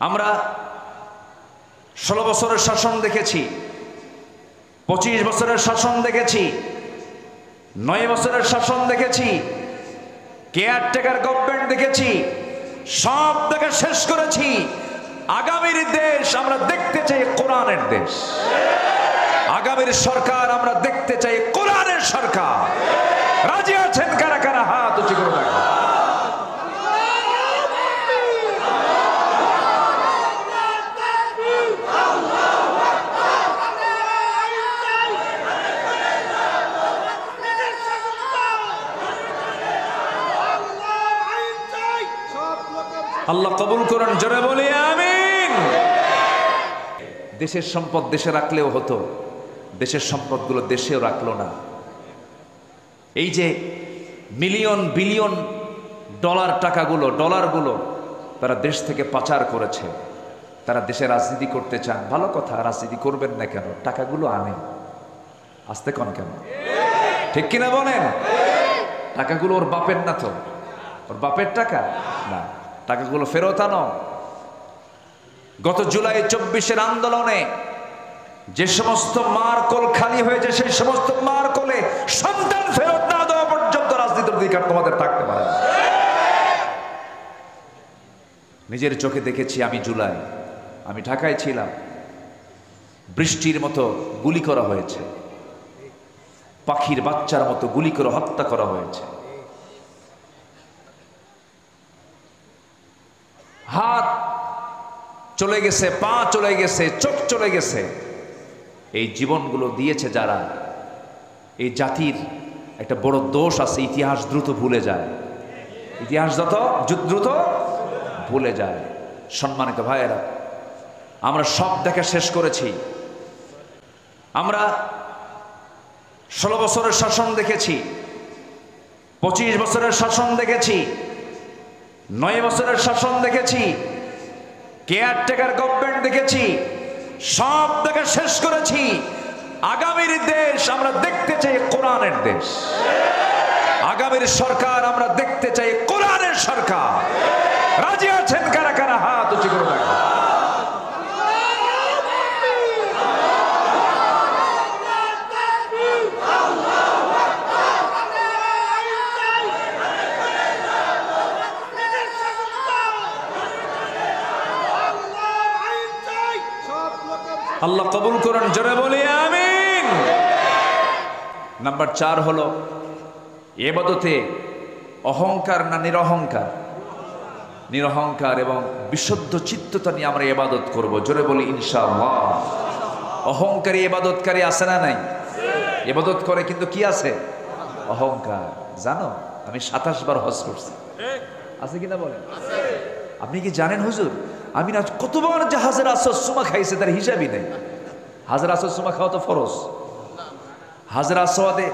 আমরা 16 বছরের শাসন দেখেছি, 25 বছরের শাসন দেখেছি, 9 বছরের শাসন দেখেছি, কেয়ারটেকার গভর্নমেন্ট দেখেছি, সব থেকে শেষ করেছি। আগামীর দেশ আমরা দেখতে চাই কোরআনের দেশ। আগামীর সরকার আমরা দেখতে চাই কোরআনের সরকার। রাজি আছেন কারা কারা? হাত উঁচু করে রাখুন। আল্লাহ কবুল করুন, জোরে বলি আমিন। দেশের সম্পদ দেশে রাখলেও হতো, দেশের সম্পদগুলো দেশেও রাখলো না। এই যে মিলিয়ন বিলিয়ন ডলারগুলো তারা দেশ থেকে পাচার করেছে। তারা দেশে রাজনীতি করতে চান, ভালো কথা, রাজনীতি করবেন না কেন? টাকাগুলো আনে, আসতে কন কেন? ঠিক কিনা বলেন? টাকাগুলো ওর বাপের না তো? ওর বাপের টাকা না, টাকাগুলো ফেরত আনো। গত জুলাই 24-এর আন্দোলনে যে সমস্ত মার কোল খালি হয়েছে, সেই সমস্ত মার কোলে সন্তান ফেরত না দেওয়া পর্যন্ত রাজনীতির অধিকার তোমাদের থাকতে পারে না। নিজের চোখে দেখেছি আমি জুলাই, আমি ঢাকায় ছিলাম, বৃষ্টির মতো গুলি করা হয়েছে, পাখির বাচ্চার মতো গুলি করে হত্যা করা হয়েছে। হাত চলে গেছে, পা চলে গেছে, চোখ চলে গেছে। এই জীবনগুলো দিয়েছে যারা, এই জাতির একটা বড় দোষ আছে, ইতিহাস দ্রুত ভুলে যায়। ইতিহাস দ্রুত ভুলে যায়। সম্মানিত ভাইয়েরা, আমরা সব দেখা শেষ করেছি। আমরা 16 বছরের শাসন দেখেছি, 25 বছরের শাসন দেখেছি, 9 বছরের শাসন দেখেছি, কেয়ারটেকার গভর্নমেন্ট দেখেছি, সব থেকে শেষ করেছি। আগামীর দেশ আমরা দেখতে চাই কোরআনের দেশ। আগামীর সরকার আমরা দেখতে চাই কোরআনের সরকার। রাজি আছেন কারা কারা? হাত উঁচু করে রাখুন। আল্লাহ কবুল করুন, জোরে বলি আমিন। নাম্বার 4 হলো ইবাদতে অহংকার না নিরহংকার? নিরহংকার এবং বিশুদ্ধ চিত্ততা নিয়ে আমরা ইবাদত করব। জোরে বলি ইনশাআল্লাহ। অহংকারী ইবাদতকারী আছে না নাই? ইবাদত করে কিন্তু কি আছে? অহংকার। জানো, আমি 27 বার হজ করছি, আছে কিনা বলেন? আপনি কি জানেন হুজুর, আমি না কতবার জাহাজের আসর সুমা খাইছে তার হিসাবই নেই। হাজার আসর সুমা খাওয়া তো ফরজ। হাজার আসওয়াদে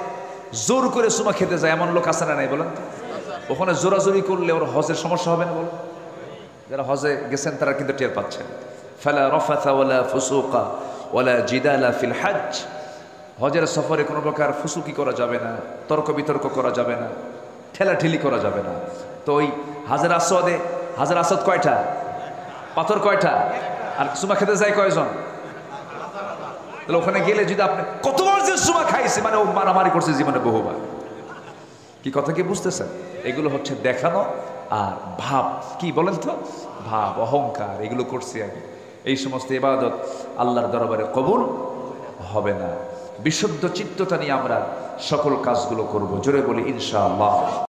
জোর করে সুমা খেতে যায় এমন লোক আছে না নাই বলেন তো? ওখানে জোরাজোরি করলে ওর হজের সমস্যা হবে না বলেন? যারা হজে গেছেন তারা কিন্তু টের পাচ্ছেন। ফালা রাফাথা ওয়ালা ফুসুকা ওয়ালা জিদালা ফিল হজ। হজের সফরে কোনো প্রকার ফুসুকি করা যাবে না, তর্ক বিতর্ক করা যাবে না, ঠেলাঠেলি করা যাবে না। তো ওই হাজার আসওয়াদে, হাজার আসওয়াদ কয়টা? পাথর কয়টা? আর সুমা খেতে যায় কয়জন? তাহলে ওখানে গেলে যদি আপনি কতবার যে সুমা খাইছে, মানে ও মারামারি করছে জীবনে বহুবার। কি কথা কি বুঝতেছেন? এগুলো হচ্ছে দেখানো আর ভাব, কি বলেন তো, ভাব, অহংকার, এগুলো করছি আমি। এই সমস্ত ইবাদত আল্লাহর দরবারে কবুল হবে না। বিশুদ্ধ চিত্ততা নিয়ে আমরা সকল কাজগুলো করব। জোরে বলি ইনশাআল্লাহ।